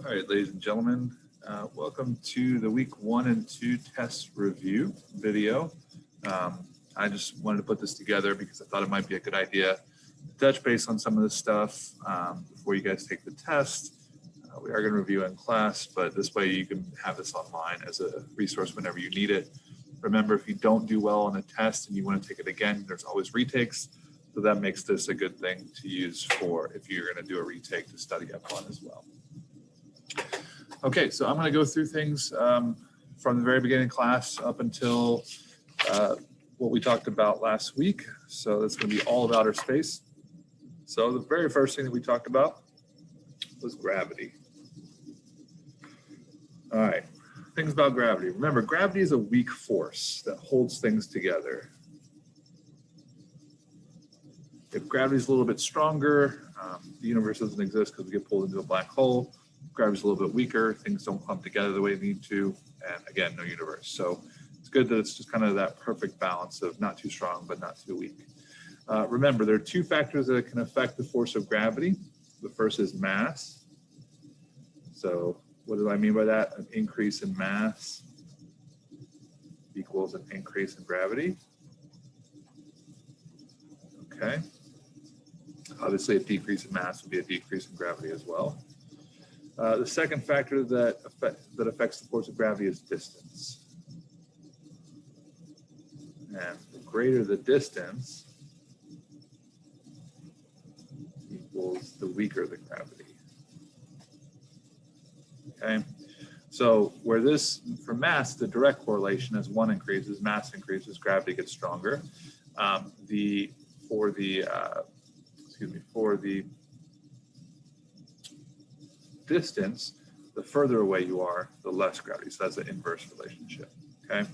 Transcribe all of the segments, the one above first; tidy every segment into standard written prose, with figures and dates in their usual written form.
All right, ladies and gentlemen, welcome to the week 1 and 2 test review video. I just wanted to put this together because I thought it might be a good idea to touch base on some of this stuff before you guys take the test. We are going to review in class, but this way you can have this online as a resource whenever you need it. Remember, if you don't do well on a test and you want to take it again, there's always retakes. So that makes this a good thing to use for if you're going to do a retake to study up on as well. Okay, so I'm going to go through things from the very beginning of class up until what we talked about last week. So that's going to be all of outer space. So the very first thing that we talked about was gravity. All right, things about gravity. Remember, gravity is a weak force that holds things together. If gravity is a little bit stronger, the universe doesn't exist because we get pulled into a black hole. Gravity's a little bit weaker, things don't clump together the way they need to, and again, no universe. So it's good that it's just kind of that perfect balance of not too strong, but not too weak. Remember, there are two factors that can affect the force of gravity. The first is mass. So what do I mean by that? An increase in mass equals an increase in gravity. Okay. Obviously, a decrease in mass would be a decrease in gravity as well. The second factor that affects the force of gravity is distance. And the greater the distance equals the weaker the gravity. Okay, so where this, for mass, the direct correlation as one increases, mass increases, gravity gets stronger. For the distance, the further away you are, the less gravity. So that's an inverse relationship. Okay.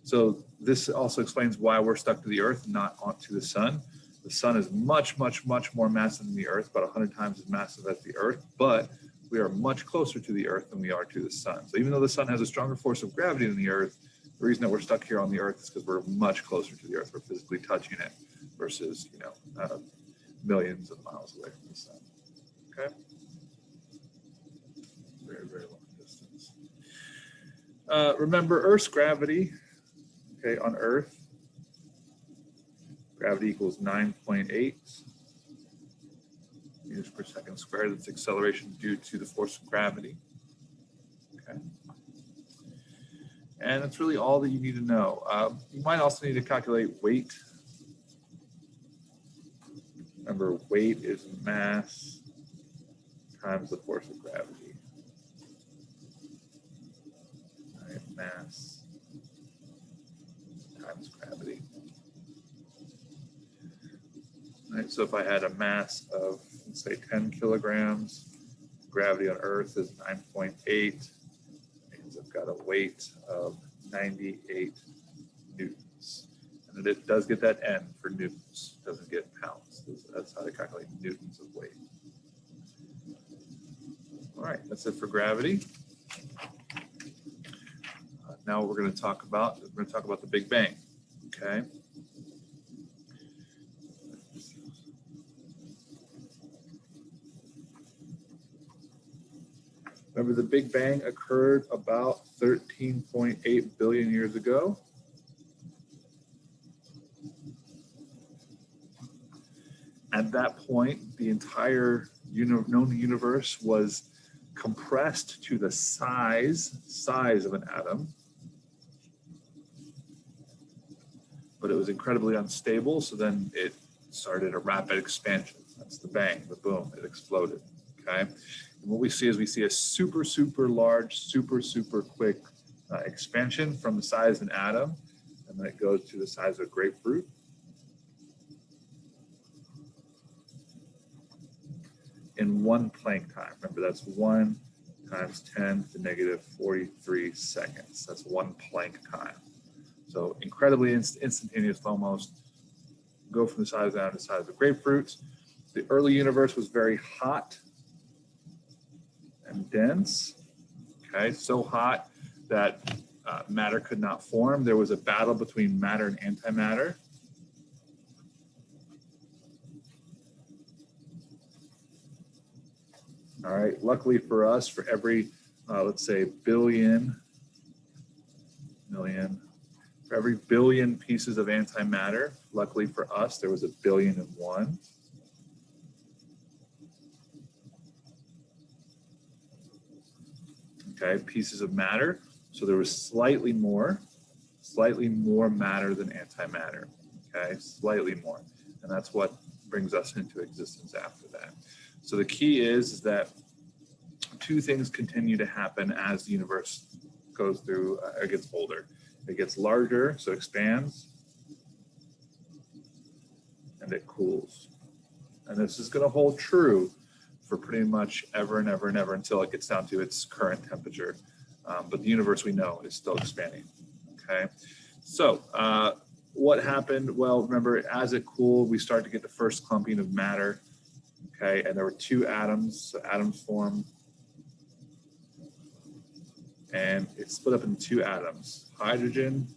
So this also explains why we're stuck to the Earth, not onto the sun. The sun is much, much, much more massive than the Earth, about 100 times as massive as the Earth, but we are much closer to the Earth than we are to the sun. So even though the sun has a stronger force of gravity than the Earth, the reason that we're stuck here on the Earth is because we're much closer to the Earth. We're physically touching it versus, millions of miles away from the sun. Okay. Very, very long distance. Remember Earth's gravity, okay, on Earth, gravity equals 9.8 meters per second squared. That's acceleration due to the force of gravity. Okay. And that's really all that you need to know. You might also need to calculate weight. Remember, weight is mass times the force of gravity. All right, mass times gravity. All right, so if I had a mass of, let's say, 10 kilograms, gravity on Earth is 9.8. Means I've got a weight of 98 newtons. And it does get that N for newtons, it doesn't get pounds. That's how they calculate newtons of weight. All right, that's it for gravity. Now we're going to talk about the Big Bang. Okay. Remember, the Big Bang occurred about 13.8 billion years ago. At that point, the entire known universe was compressed to the size of an atom, but it was incredibly unstable. So then it started a rapid expansion. That's the bang, the boom, it exploded. Okay. And what we see is a super, super large, super, super quick expansion from the size of an atom, and then it goes to the size of a grapefruit. In one Planck time. Remember, that's 1 times 10 to the negative 43 seconds. That's 1 Planck time. So incredibly instantaneous almost. Go from the size down to the size of grapefruits. The early universe was very hot and dense. Okay, so hot that matter could not form. There was a battle between matter and antimatter. All right, luckily for us, for every, let's say, million, for every billion pieces of antimatter, luckily for us, there was 1,000,000,001. Okay, pieces of matter. So there was slightly more matter than antimatter. Okay, slightly more. And that's what brings us into existence after that. So the key is that two things continue to happen as the universe goes through, it gets older. It gets larger, so it expands, and it cools. And this is going to hold true for pretty much ever and ever and ever until it gets down to its current temperature. But the universe we know is still expanding. Okay, so what happened? Well, remember, as it cooled, we start to get the first clumping of matter. Okay, and there were two atoms, so atoms formed, and it's split up into two atoms, hydrogen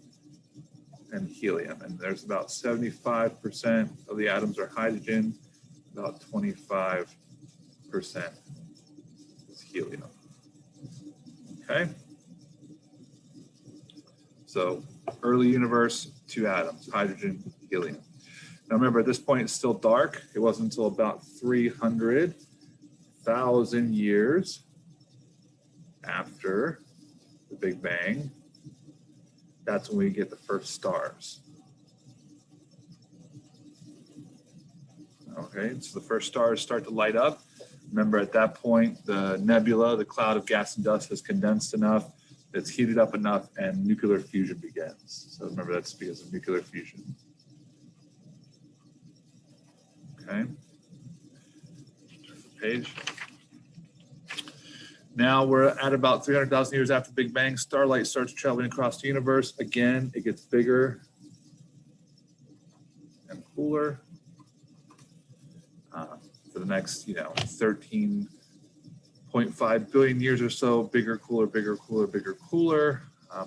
and helium. And there's about 75% of the atoms are hydrogen, about 25% is helium. Okay, so early universe, two atoms, hydrogen, helium. Now remember, at this point it's still dark. It wasn't until about 300,000 years after the Big Bang, that's when we get the first stars. Okay, so the first stars start to light up. Remember, at that point, the nebula, the cloud of gas and dust, has condensed enough, it's heated up enough, and nuclear fusion begins. So remember, that's because of nuclear fusion. Okay, turn the page. Now we're at about 300,000 years after Big Bang. Starlight starts traveling across the universe. Again, it gets bigger and cooler. For the next, 13.5 billion years or so, bigger, cooler, bigger, cooler, bigger, cooler.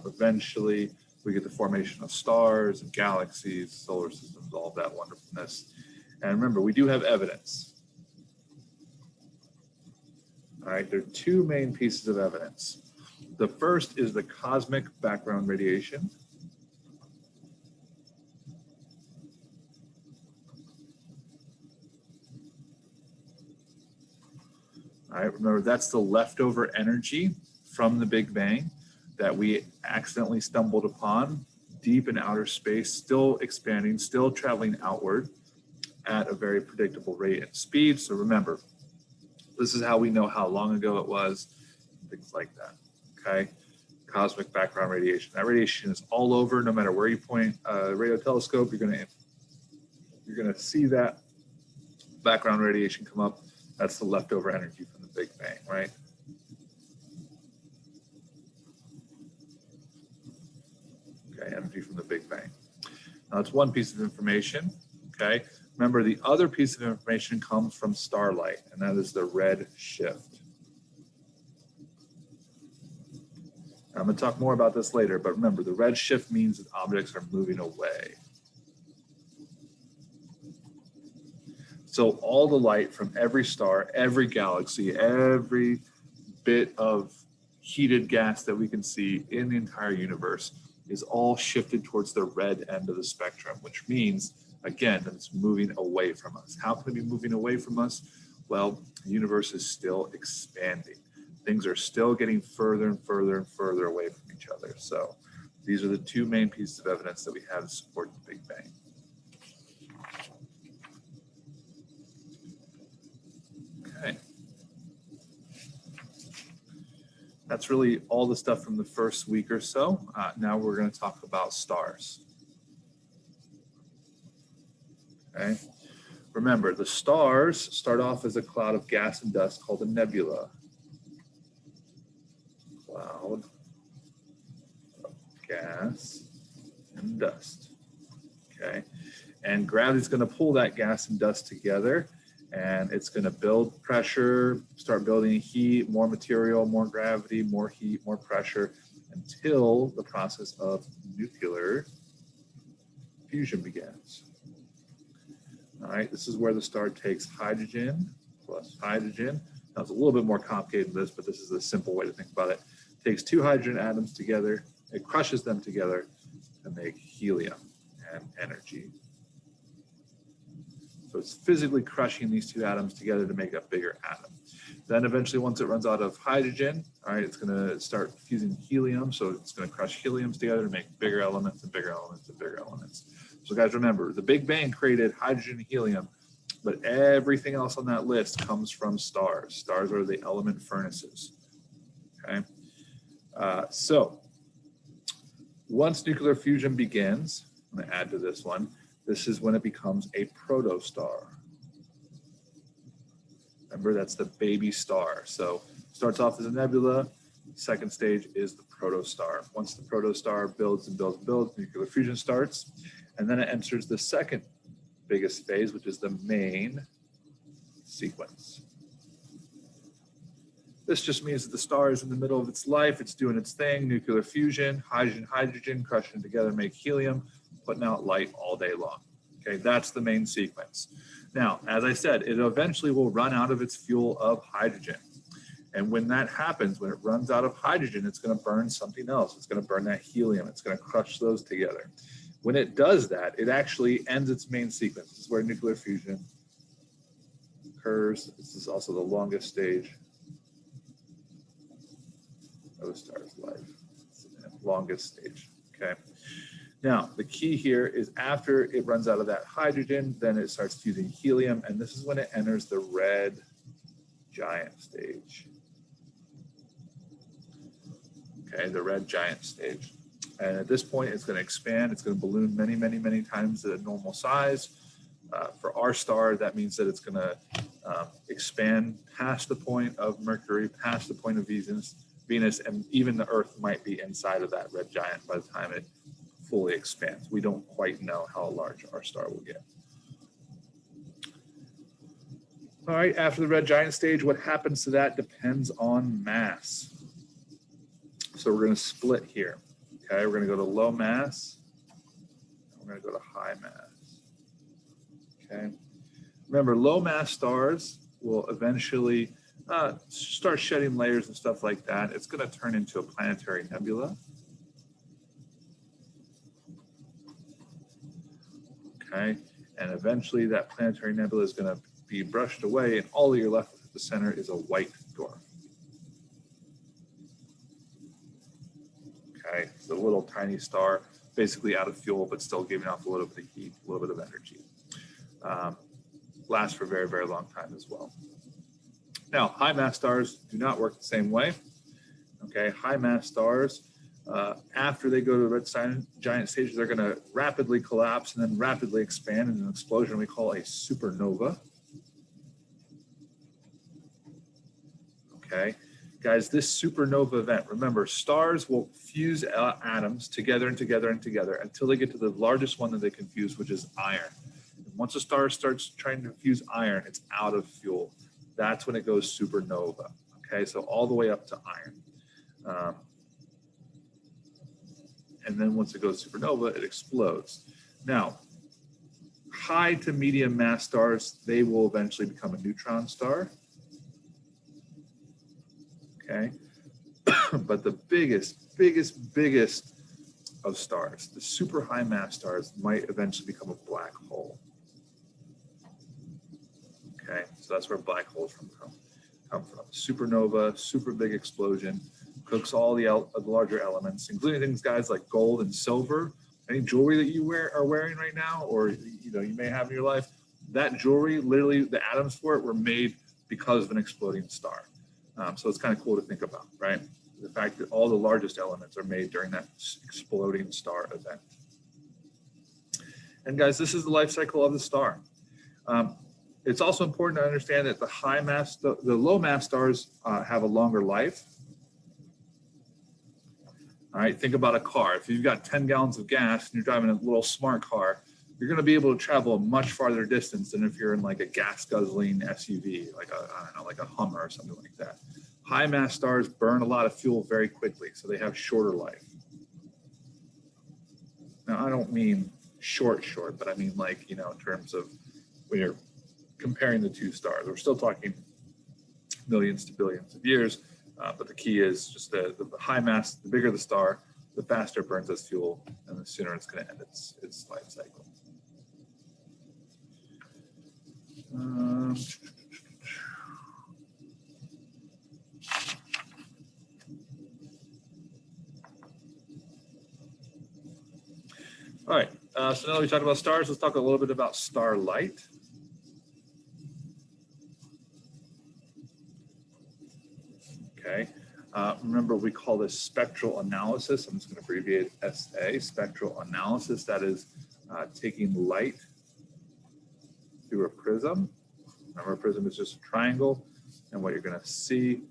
Eventually, we get the formation of stars and galaxies, solar systems, all of that wonderfulness. And remember, we do have evidence. All right, there are two main pieces of evidence. The first is the cosmic background radiation. All right, remember, that's the leftover energy from the Big Bang that we accidentally stumbled upon deep in outer space, still expanding, still traveling outward at a very predictable rate and speed. So remember, this is how we know how long ago it was, things like that, okay? Cosmic background radiation. That radiation is all over, no matter where you point a radio telescope, you're gonna see that background radiation come up. That's the leftover energy from the Big Bang, right? Okay, energy from the Big Bang. Now, that's one piece of information, okay? Remember, the other piece of information comes from starlight, and that is the red shift. I'm going to talk more about this later, but remember, the red shift means that objects are moving away. So all the light from every star, every galaxy, every bit of heated gas that we can see in the entire universe is all shifted towards the red end of the spectrum, which means, again, that it's moving away from us. How can it be moving away from us? Well, the universe is still expanding. Things are still getting further and further and further away from each other. So these are the two main pieces of evidence that we have to support the Big Bang. Okay. That's really all the stuff from the first week or so. Now we're going to talk about stars. Okay. Remember, the stars start off as a cloud of gas and dust called a nebula. Cloud of gas and dust. Okay. And gravity is going to pull that gas and dust together, and it's going to build pressure, start building heat, more material, more gravity, more heat, more pressure, until the process of nuclear fusion begins. All right, this is where the star takes hydrogen plus hydrogen Now, it's a little bit more complicated than this, but this is a simple way to think about it. It takes two hydrogen atoms together, it crushes them together to make helium and energy. So it's physically crushing these two atoms together to make a bigger atom. Then eventually, once it runs out of hydrogen, all right, it's going to start fusing helium. So it's going to crush heliums together to make bigger elements and bigger elements and bigger elements. So guys, remember, the Big Bang created hydrogen and helium, but everything else on that list comes from stars. Stars are the element furnaces, okay? So once nuclear fusion begins, I'm going to add to this one, this is when it becomes a protostar. Remember, that's the baby star. So starts off as a nebula. Second stage is the protostar. Once the protostar builds and builds and builds, nuclear fusion starts. And then it enters the second biggest phase, which is the main sequence. This just means that the star is in the middle of its life. It's doing its thing, nuclear fusion, hydrogen, crushing together, make helium, putting out light all day long. Okay, that's the main sequence. Now, as I said, it eventually will run out of its fuel of hydrogen. And when that happens, when it runs out of hydrogen, it's going to burn something else. It's going to burn that helium. It's going to crush those together. When it does that, it actually ends its main sequence. This is where nuclear fusion occurs. This is also the longest stage of a star's life. It's the longest stage, okay? Now, the key here is after it runs out of that hydrogen, then it starts fusing helium, and this is when it enters the red giant stage. Okay, the red giant stage. And at this point, it's going to expand. It's going to balloon many, many, many times the normal size. For our star, that means that it's going to expand past the point of Mercury, past the point of Venus, and even the Earth might be inside of that red giant by the time it fully expands. We don't quite know how large our star will get. All right, after the red giant stage, what happens to that depends on mass. So we're going to split here. Okay, we're going to go to low mass. We're going to go to high mass. Okay. Remember, low mass stars will eventually start shedding layers and stuff like that. It's going to turn into a planetary nebula. Okay, and eventually that planetary nebula is going to be brushed away, and all you're left with at the center is a white dwarf. Okay, it's a little tiny star, basically out of fuel, but still giving off a little bit of heat, a little bit of energy. Lasts for a very, very long time as well. Now, high mass stars do not work the same way. Okay, high mass stars, after they go to the red giant stage, they're going to rapidly collapse and then rapidly expand in an explosion we call a supernova. Okay, guys, this supernova event, remember, stars will fuse atoms together and together and together until they get to the largest one that they can fuse, which is iron. And once a star starts trying to fuse iron, it's out of fuel. That's when it goes supernova. Okay, so all the way up to iron. And then once it goes supernova, it explodes. Now, high to medium mass stars, they will eventually become a neutron star. Okay, but the biggest of stars, the super high mass stars, might eventually become a black hole. Okay, so that's where black holes come from. Supernova, super big explosion, cooks all the larger elements, including things, guys, like gold and silver. Any jewelry that you are wearing right now, or you may have in your life, that jewelry, literally the atoms for it were made because of an exploding star. So it's kind of cool to think about, right? The fact that all the largest elements are made during that exploding star event. And guys, this is the life cycle of the star. It's also important to understand that the low mass stars have a longer life. All right, think about a car. If you've got 10 gallons of gas and you're driving a little smart car, you're going to be able to travel a much farther distance than if you're in like a gas guzzling SUV, like a Hummer or something like that. High mass stars burn a lot of fuel very quickly, so they have shorter life. Now, I don't mean short, but I mean in terms of when you're comparing the two stars. We're still talking millions to billions of years. But the key is just the high mass, the bigger the star, the faster it burns as fuel, and the sooner it's going to end its life cycle. All right, so now that we talked about stars, let's talk a little bit about starlight. Okay, remember we call this spectral analysis. I'm just going to abbreviate SA, spectral analysis. That is taking light through a prism. Remember, a prism is just a triangle, and what you're going to see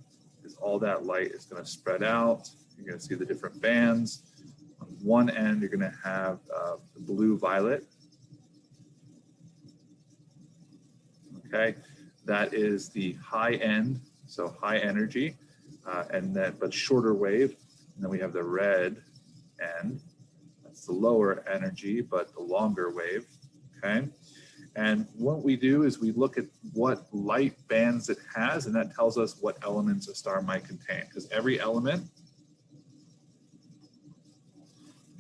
is all that light is going to spread out. You're going to see the different bands. On one end, you're going to have the blue violet. Okay, that is the high end, so high energy, and then but shorter wave. And then we have the red end. That's the lower energy, but the longer wave. Okay. And what we do is we look at what light bands it has, and that tells us what elements a star might contain. Because every element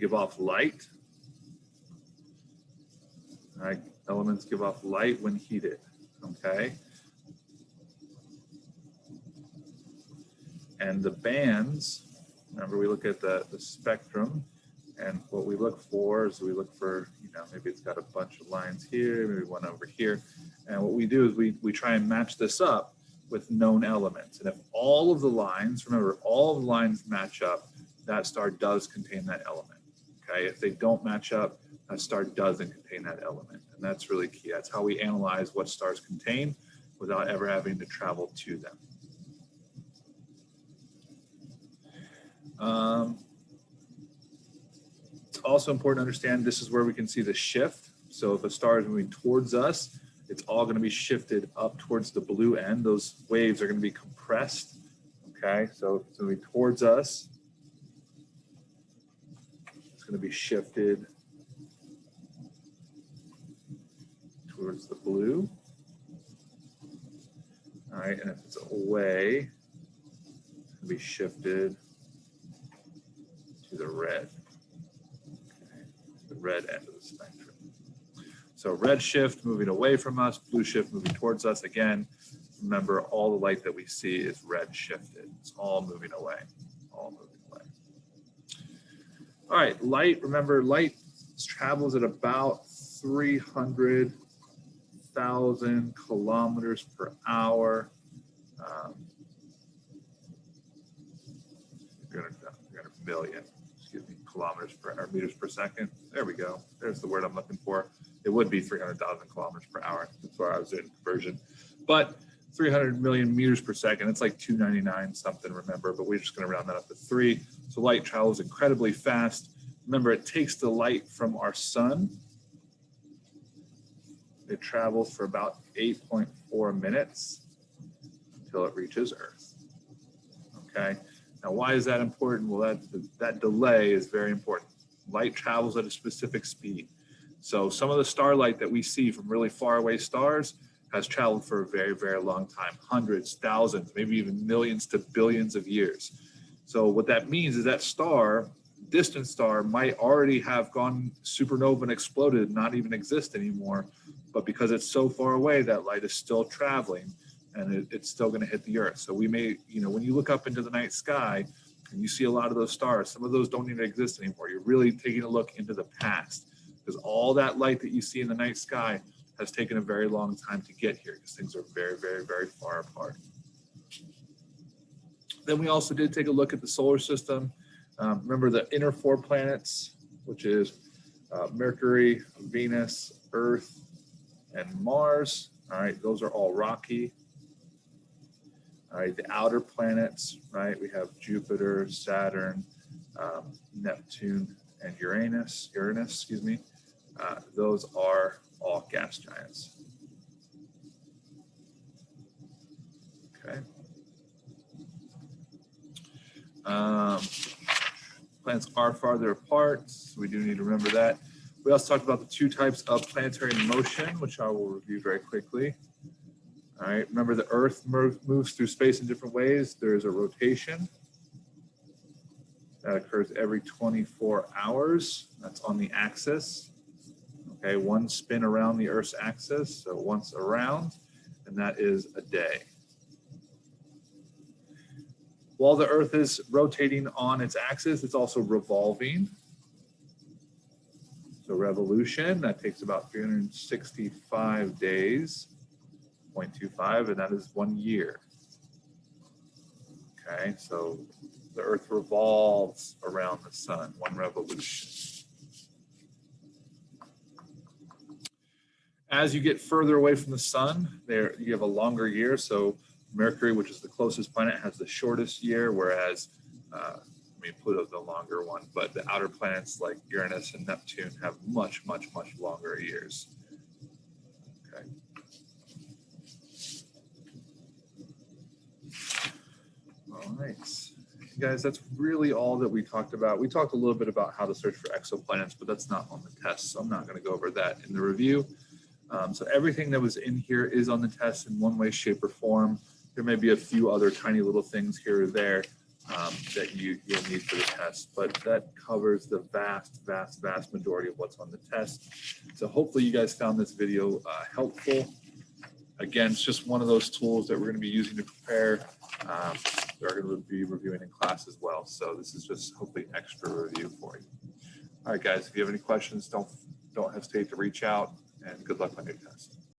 give off light. All right, elements give off light when heated. Okay. And the bands, remember we look at the spectrum, and what we look for is we look for, maybe it's got a bunch of lines here, maybe one over here. And what we do is we try and match this up with known elements. And if all of the lines, remember, all of the lines match up, that star does contain that element. Okay, if they don't match up, that star doesn't contain that element. And that's really key. That's how we analyze what stars contain without ever having to travel to them. It's also important to understand this is where we can see the shift. So if a star is moving towards us, it's all going to be shifted up towards the blue end. Those waves are going to be compressed. Okay, so if it's moving towards us, it's going to be shifted towards the blue. All right, and if it's away, it's going to be shifted to the red. Red end of the spectrum. So red shift moving away from us, blue shift moving towards us. Again, remember all the light that we see is red shifted. It's all moving away, all moving away. All right, light, remember light travels at about 300,000 kilometers per hour. 300 million. Kilometers per or meters per second. There we go. There's the word I'm looking for. It would be 300,000 kilometers per hour. That's where I was doing conversion. But 300 million meters per second, it's like 299 something, remember, but we're just going to round that up to 3. So light travels incredibly fast. Remember, it takes the light from our sun. It travels for about 8.4 minutes until it reaches Earth. Okay. Now, why is that important? Well, that delay is very important. Light travels at a specific speed. So some of the starlight that we see from really far away stars has traveled for a very, very long time, hundreds, thousands, maybe even millions to billions of years. So what that means is that star, distant star, might already have gone supernova and exploded, not even exist anymore. But because it's so far away, that light is still traveling, and it's still going to hit the Earth. So we may, when you look up into the night sky and you see a lot of those stars, some of those don't even exist anymore. You're really taking a look into the past, because all that light that you see in the night sky has taken a very long time to get here, because things are very, very, very far apart. Then we also did take a look at the solar system. Remember the inner 4 planets, which is Mercury, Venus, Earth, and Mars. All right, those are all rocky. All right, the outer planets, right? We have Jupiter, Saturn, Neptune, and Uranus, excuse me. Those are all gas giants. Okay. Planets are farther apart, so we do need to remember that. We also talked about the 2 types of planetary motion, which I will review very quickly. All right, remember the Earth moves through space in different ways. There's a rotation that occurs every 24 hours. That's on the axis. Okay, one spin around the Earth's axis, so once around, and that is a day. While the Earth is rotating on its axis, it's also revolving. So revolution, that takes about 365 days, 0.25, and that is 1 year. Okay, so the Earth revolves around the sun, one revolution. As you get further away from the sun, there you have a longer year. So Mercury, which is the closest planet, has the shortest year, whereas Pluto's the longer one, but the outer planets like Uranus and Neptune have much, much, much longer years. Okay. All right. Guys, that's really all that we talked about. We talked a little bit about how to search for exoplanets, but that's not on the test, so I'm not going to go over that in the review. So everything that was in here is on the test in one way, shape, or form. There may be a few other tiny little things here or there that you'll need for the test, but that covers the vast majority of what's on the test. So hopefully you guys found this video helpful. Again, it's just one of those tools that we're going to be using to prepare. We're going to be reviewing in class as well. So this is just hopefully extra review for you. All right, guys, if you have any questions, don't hesitate to reach out, and good luck on your test.